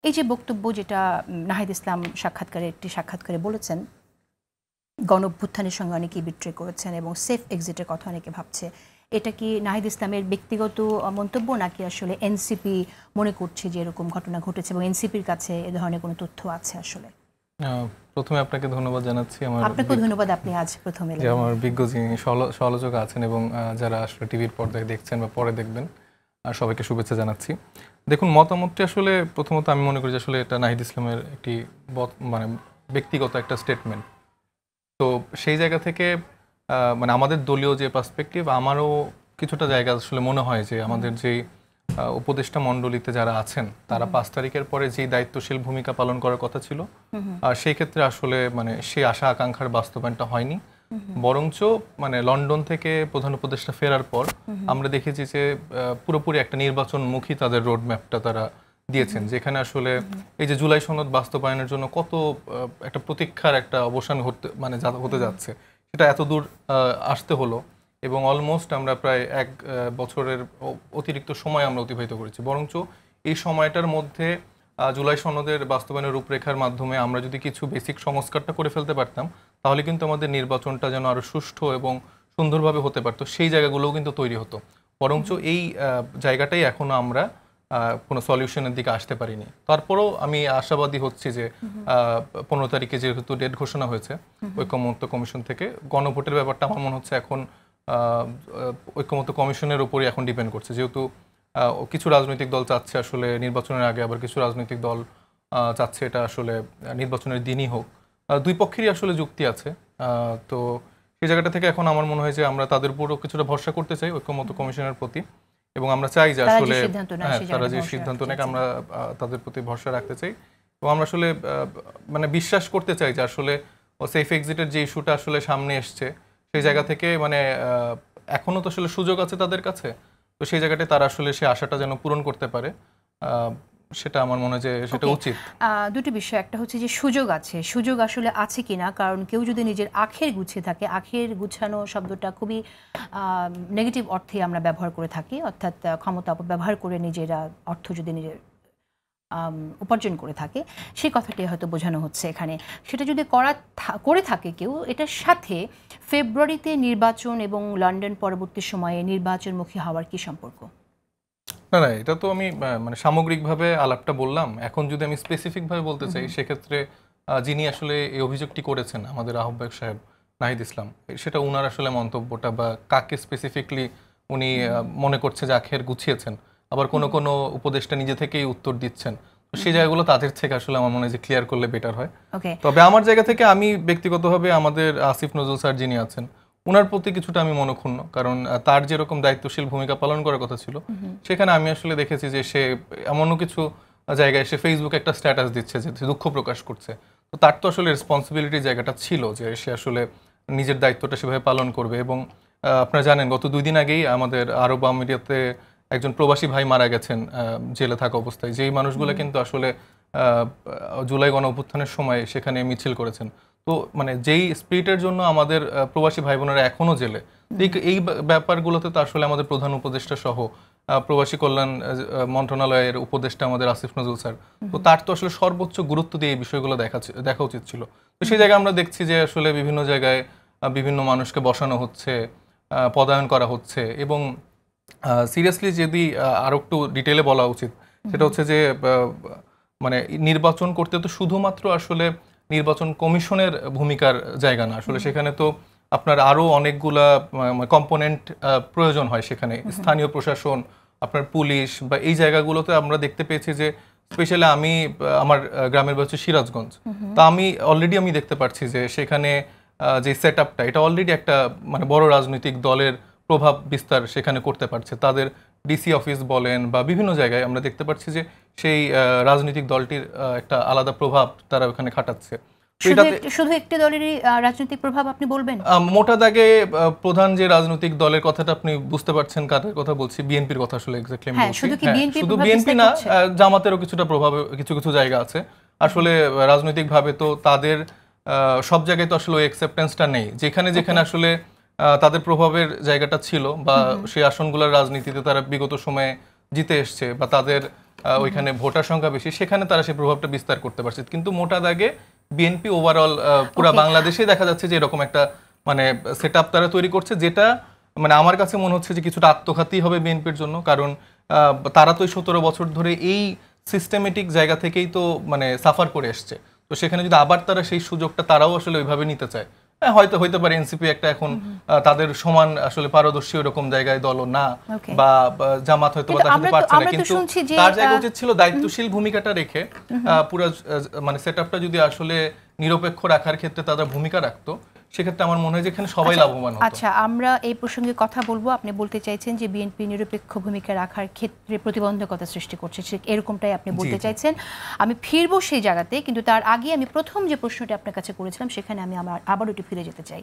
এই যে বক্তব্য যেটা নাহিদ ইসলাম একটি সাক্ষাৎকারে বলেছেন, গণঅভ্যুত্থানের সঙ্গে অনেকেই বিট্রে করেছেন এবং সেফ এক্সিটের কথা অনেকে ভাবছে, এটা কি নাহিদ ইসলামের ব্যক্তিগত মন্তব্য নাকি আসলে এনসিপি মনে করছে যে এরকম ঘটনা ঘটেছে এবং এনসিপির কাছে এ ধরনের কোনো তথ্য আছে? আসলে প্রথমে আপনাকে ধন্যবাদ জানাচ্ছি। আপনাকে ধন্যবাদ, আপনি আজ প্রথমে যে আমার বিজ্ঞ যিনি সমালোচক আছেন এবং যারা আসলে টিভির পর্দায় দেখছেন বা পরে দেখবেন, আর সবাইকে শুভেচ্ছা জানাচ্ছি। দেখুন, মতামতটি আসলে প্রথমত আমি মনে করি যে আসলে এটা নাহিদ ইসলামের একটি মানে ব্যক্তিগত একটা স্টেটমেন্ট। তো সেই জায়গা থেকে মানে আমাদের দলীয় যে পার্সপেক্টিভ, আমারও কিছুটা জায়গা আসলে মনে হয় যে আমাদের যেই উপদেষ্টা মণ্ডলীতে যারা আছেন তারা 5 তারিখের পরে যেই দায়িত্বশীল ভূমিকা পালন করার কথা ছিল, সেই ক্ষেত্রে আসলে মানে সেই আশা আকাঙ্ক্ষার বাস্তবায়নটা হয়নি। বরঞ্চ মানে লন্ডন থেকে প্রধান উপদেষ্টা ফেরার পর আমরা দেখেছি যে পুরোপুরি একটা নির্বাচনমুখী তাদের রোড ম্যাপটা তারা দিয়েছেন, যেখানে আসলে এই যে জুলাই সনদ বাস্তবায়নের জন্য কত একটা প্রতীক্ষার একটা অবসান হতে যাচ্ছে, সেটা এত দূর আসতে হলো এবং অলমোস্ট আমরা প্রায় 1 বছরের অতিরিক্ত সময় আমরা অতিবাহিত করেছি। বরঞ্চ এই সময়টার মধ্যে জুলাই সনদের বাস্তবায়নের রূপরেখার মাধ্যমে আমরা যদি কিছু বেসিক সংস্কারটা করে ফেলতে পারতাম, তাহলে কিন্তু আমাদের নির্বাচনটা যেন আরো সুষ্ঠু এবং সুন্দরভাবে হতে পারতো, সেই জায়গাগুলোও কিন্তু তৈরি হতো। বরঞ্চ এই জায়গাটাই এখনো আমরা কোনো সলিউশনের দিকে আসতে পারিনি। তারপরও আমি আশাবাদী হচ্ছি যে 15 তারিখে যেহেতু ডেট ঘোষণা হয়েছে ঐকমত্য কমিশন থেকে, গণভোটের ব্যাপারটা আমার মনে হচ্ছে এখন ঐকমত্য কমিশনের উপরই এখন ডিপেন্ড করছে, যেহেতু কিছু রাজনৈতিক দল চাচ্ছে আসলে নির্বাচনের আগে, আবার কিছু রাজনৈতিক দল চাচ্ছে এটা আসলে নির্বাচনের দিনই হোক। দুই পক্ষেরই আসলে যুক্তি আছে। তো সেই জায়গাটা থেকে এখন আমার মনে হয় যে আমরা তাদের উপরও কিছুটা ভরসা করতে চাই ঐকমত্য কমিশনের প্রতি, এবং আমরা চাই যে আসলে তারা যে সিদ্ধান্ত নেয় আমরা তাদের প্রতি ভরসা রাখতে চাই এবং আমরা আসলে মানে বিশ্বাস করতে চাই যে আসলে সেফ এক্সিটের যে ইস্যুটা আসলে সামনে এসছে, সেই জায়গা থেকে মানে এখনো তো আসলে সুযোগ আছে তাদের কাছে, তো সেই জায়গাটায় তারা আসলে সেই আশাটা যেন পূরণ করতে পারে, সেটা আমার মনে হয় যে সেটা উচিত। দুটি বিষয়, একটা হচ্ছে যে সুযোগ আসলে আছে কিনা, কারণ কেউ যদি নিজের আখের গুছিয়ে থাকে, আখের গুছানো শব্দটা খুবই নেগেটিভ অর্থে আমরা ব্যবহার করে থাকি, অর্থাৎ ক্ষমতা অপব্যবহার করে নিজেরা অর্থ যদি নিজের উপার্জন করে থাকে, সেই কথাটি হয়তো বোঝানো হচ্ছে এখানে। সেটা যদি করে থাকে কেউ, এটার সাথে ফেব্রুয়ারিতে নির্বাচন এবং লন্ডন পরবর্তী সময়ে নির্বাচনমুখী হওয়ার কি সম্পর্ক? না, এটা তো আমি মানে সামগ্রিকভাবে আলাপটা বললাম। এখন যদি আমি স্পেসিফিকভাবে বলতে চাই, সেক্ষেত্রে যিনি আসলে এই অভিযোগটি করেছেন আমাদের আহ্বায়ক সাহেব নাহিদ ইসলাম, সেটা উনার আসলে মন্তব্যটা বা কাকে স্পেসিফিকলি উনি মনে করছে যে আখের গুছিয়েছেন, আবার কোনো উপদেষ্টা নিজে থেকেই উত্তর দিচ্ছেন, সেই জায়গাগুলো তাদের থেকে আসলে আমার মনে হয় যে ক্লিয়ার করলে বেটার হয়। তবে আমার জায়গা থেকে আমি ব্যক্তিগতভাবে আমাদের আসিফ নজরুল স্যার যিনি আছেন, উনার প্রতি কিছুটা আমি মনক্ষুণ্ণ, কারণ তার যেরকম দায়িত্বশীল ভূমিকা পালন করার কথা ছিল, সেখানে আমি আসলে দেখেছি যে সে এমনও কিছু জায়গায় সে ফেসবুকে একটা স্ট্যাটাস দিচ্ছে যে দুঃখ প্রকাশ করছে। তো তার তো আসলে রেসপন্সিবিলিটির জায়গাটা ছিল যে সে আসলে নিজের দায়িত্বটা সেভাবে পালন করবে। এবং আপনারা জানেন গত 2 দিন আগেই আমাদের আরব আমিরাতে একজন প্রবাসী ভাই মারা গেছেন জেলে থাকা অবস্থায়, যেই মানুষগুলো কিন্তু আসলে জুলাই গণ অভ্যুত্থানের সময় সেখানে মিছিল করেছেন। তো মানে যেই স্পিরিটের জন্য আমাদের প্রবাসী ভাই বোনেরা এখনো জেলে, এই ব্যাপারগুলোতে তো আসলে আমাদের প্রধান উপদেষ্টা সহ প্রবাসী কল্যাণ মন্ত্রণালয়ের উপদেষ্টা আমাদের আসিফ নজরুল স্যার, তো তার তো আসলে সর্বোচ্চ গুরুত্ব দিয়ে এই বিষয়গুলো দেখা উচিত ছিল। তো সেই জায়গায় আমরা দেখছি যে আসলে বিভিন্ন জায়গায় বিভিন্ন মানুষকে বসানো হচ্ছে, পদায়ন করা হচ্ছে, এবং সিরিয়াসলি যদি আরো একটু ডিটেলে বলা উচিত, সেটা হচ্ছে যে মানে নির্বাচন করতে তো শুধুমাত্র আসলে নির্বাচন কমিশনের ভূমিকার জায়গা না, আসলে সেখানে তো আপনার আরো অনেকগুলা কম্পোনেন্ট প্রয়োজন হয়। সেখানে স্থানীয় প্রশাসন, আপনার পুলিশ বা এই জায়গাগুলোতে আমরা দেখতে পেয়েছি যে স্পেশালি আমি আমার গ্রামের বাড়ি হচ্ছে সিরাজগঞ্জ, তো আমি অলরেডি দেখতে পাচ্ছি যে সেখানে যে সেট আপটা, এটা অলরেডি একটা মানে বড় রাজনৈতিক দলের প্রভাব বিস্তার সেখানে করতে পারছে। তাদের ডিসি অফিস বলেন বা বিভিন্ন জায়গায় আমরা দেখতে পাচ্ছি যে সেই রাজনৈতিক দলটির একটা আলাদা প্রভাব তারা ওখানে খাটাচ্ছে। শুধু একটি দলেরই রাজনৈতিক প্রভাব আপনি বলবেন? মোটা দাগে প্রধান যে রাজনৈতিক দলের কথাটা আপনি বুঝতে পারছেন কাদের কথা বলছি, বিএনপির কথা আসলে এক্স্যাক্টলি আমি বলছি। শুধু বিএনপি না, জামাতেরও কিছুটা প্রভাব কিছু জায়গা আছে। আসলে রাজনৈতিকভাবে তো তাদের সব জায়গায় তো আসলে ওই অ্যাকসেপ্টেন্সটা নেই, যেখানে আসলে তাদের প্রভাবের জায়গাটা ছিল বা সেই আসনগুলোর রাজনীতিতে তারা বিগত সময়ে জিতে এসছে বা তাদের ওইখানে ভোটার সংখ্যা বেশি, সেখানে তারা সেই প্রভাবটা বিস্তার করতে পারছে। কিন্তু মোটা দাগে বিএনপি ওভারঅল পুরো বাংলাদেশে দেখা যাচ্ছে যে এরকম একটা মানে সেট আপ তারা তৈরি করছে, যেটা মানে আমার কাছে মনে হচ্ছে যে কিছুটা আত্মঘাতী হবে বিএনপির জন্য। কারণ তারা তো 17 বছর ধরে এই সিস্টেমেটিক জায়গা থেকেই তো মানে সাফার করে এসছে। তো সেখানে যদি আবার তারা সেই সুযোগটা তারাও আসলে ওইভাবে নিতে চায়, হয়তো হইতে পারে এনসিপি একটা এখন তাদের সমান আসলে পারদর্শী ওরকম জায়গায় দলও না, বা জামাত হয়তো বা দেখাতে পারছে না, কিন্তু তার জায়গা উচিত ছিল দায়িত্বশীল ভূমিকাটা রেখে পুরো মানে সেটআপটা যদি আসলে নিরপেক্ষ রাখার ক্ষেত্রে তারা ভূমিকা রাখতো, সেক্ষেত্রে আমার মনে হয় যে এখানে সবাই লাভবান হতো। আচ্ছা, আমরা এই প্রসঙ্গে কথা বলবো। আপনি বলতে চাইছেন যে বিএনপি নিরপেক্ষ ভূমিকা রাখার ক্ষেত্রে প্রতিবন্ধকতা সৃষ্টি করছে, এরকমটাই আপনি বলতে চাইছেন। আমি ফিরবো সেই জায়গাতে, কিন্তু তার আগে আমি প্রথম যে প্রশ্নটি আপনার কাছে করেছিলাম সেখানে আমি আবার একটু ফিরে যেতে চাই।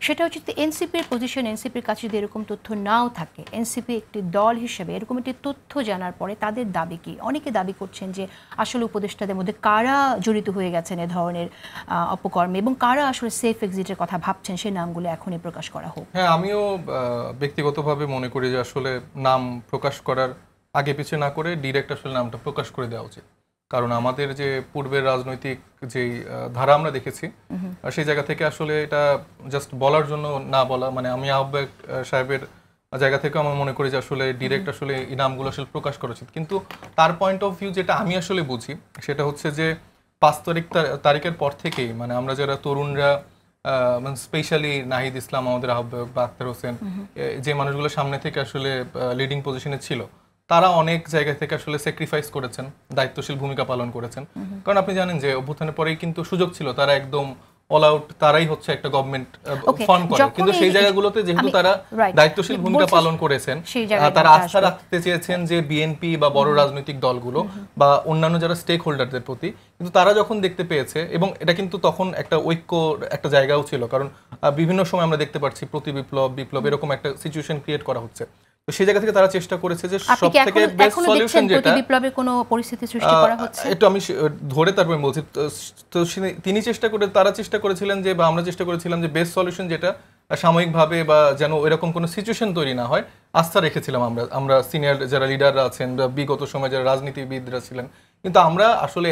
সেটা হচ্ছে এনসিপির পজিশন, এনসিপির কাছে যদি এরকম তথ্য নাও থাকে, এনসিপি একটি দল হিসেবে এরকম একটি তথ্য জানার পরে তাদের দাবি কি? অনেকে দাবি করছেন যে আসলে উপদেষ্টাদের মধ্যে কারা জড়িত হয়ে গেছেন এ ধরনের অপকর্মে এবং কারা আসলে সেফ এক্সিটের কথা ভাবছেন, সেই নামগুলো এখনই প্রকাশ করা হোক। হ্যাঁ, আমিও ব্যক্তিগতভাবে মনে করি যে আসলে নাম প্রকাশ করার আগে পিছিয়ে না করে ডিরেক্ট আসলে নামটা প্রকাশ করে দেওয়া উচিত। কারণ আমাদের যে পূর্বের রাজনৈতিক যেই ধারা আমরা দেখেছি, সেই জায়গা থেকে আসলে এটা জাস্ট বলার জন্য না বলা, মানে আমি আহ্বায়ক সাহেবের জায়গা থেকে আমার মনে করি যে আসলে ডিরেক্ট আসলে এই নামগুলো আসলে প্রকাশ করা উচিত। কিন্তু তার পয়েন্ট অফ ভিউ যেটা আমি আসলে বুঝি সেটা হচ্ছে যে 5 তারিখের পর থেকেই মানে আমরা যারা তরুণরা, মানে স্পেশালি নাহিদ ইসলাম আমাদের আহ্বায়ক বা আক্তার হোসেন, যে মানুষগুলো সামনে থেকে আসলে লিডিং পজিশনে ছিল, তারা অনেক জায়গা থেকে আসলে স্যাক্রিফাইস করেছেন, দায়িত্বশীল ভূমিকা পালন করেছেন। কারণ আপনি জানেন যে অভ্যুত্থানের পরেই কিন্তু সুযোগ ছিল, তারা একদম অল আউট, তারাই হচ্ছে একটা গভর্নমেন্ট ফর্ম করে। কিন্তু সেই জায়গাগুলোতে যেহেতু তারা দায়িত্বশীল ভূমিকা পালন করেছেন, তারা আস্থা রাখতে চেয়েছেন যে বিএনপি বা বড় রাজনৈতিক দলগুলো বা অন্যান্য যারা স্টেক হোল্ডারদের প্রতি। কিন্তু তারা যখন দেখতে পেয়েছে, এবং এটা কিন্তু তখন একটা ঐক্য একটা জায়গাও ছিল, কারণ বিভিন্ন সময় আমরা দেখতে পাচ্ছি প্রতি বিপ্লব এরকম একটা সিচুয়েশন ক্রিয়েট করা হচ্ছে। তো সেই জায়গা থেকে তারা চেষ্টা করেছে যে সবথেকে বেস্ট সলিউশন যেটা, বিপ্লবের কোনো পরিস্থিতি সৃষ্টি করা হচ্ছে, একটু আমি ধরে তারপরে বলছি। তো তিনি তারা চেষ্টা করেছিলেন যে, বা আমরা চেষ্টা করেছিলাম যে বেস্ট সলিউশন যেটা সাময়িকভাবে বা যেন এরকম কোনো সিচুয়েশন তৈরি না হয়, আস্থা রেখেছিলাম আমরা সিনিয়র যারা লিডাররা আছেন বা বিগত সময় যারা রাজনীতিবিদরা ছিলেন। কিন্তু আমরা আসলে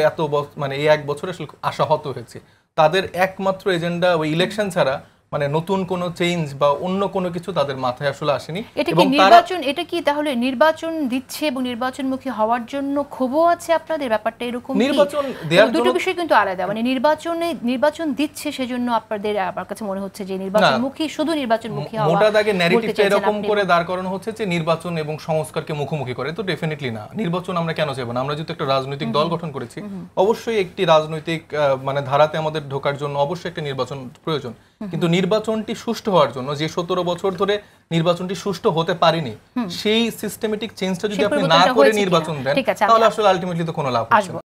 মানে এই 1 বছর আসলে আশাহত হয়েছি। তাদের একমাত্র এজেন্ডা ওই ইলেকশন ছাড়া মানে নতুন কোনো চেঞ্জ বা অন্য কোনো কিছু তাদের মাথায় আসলে আসেনি। এটা কি তাহলে নির্বাচন দিচ্ছে এবং নির্বাচনমুখী হওয়ার জন্য ক্ষোভও আছে আপনাদের? ব্যাপারটা এরকম? নির্বাচন দুটো বিষয় কিন্তু আলাদা। মানে নির্বাচন দিচ্ছে সেজন্য আপনাদের, আমার কাছে মনে হচ্ছে যে নির্বাচনমুখী, শুধু নির্বাচনমুখী হওয়া, মোটা দাগে ন্যারেটিভটা এরকম করে দাঁড় করানো হচ্ছে যে নির্বাচন এবং সংস্কারকে মুখোমুখি করে। তো ডেফিনেটলি না, নির্বাচন আমরা কেন চাইবো না? আমরা যেহেতু একটা রাজনৈতিক দল গঠন করেছি, অবশ্যই একটি রাজনৈতিক মানে ধারাতে আমাদের ঢোকার জন্য অবশ্যই একটা নির্বাচন প্রয়োজন। কিন্তু নির্বাচনটি সুষ্ঠু হওয়ার জন্য, যে 17 বছর ধরে নির্বাচনটি সুষ্ঠু হতে পারেনি, সেই সিস্টেমেটিক চেঞ্জটা যদি আপনি না করে নির্বাচন দেন, তাহলে আসলে আলটিমেটলি তো কোনো লাভ হবে না।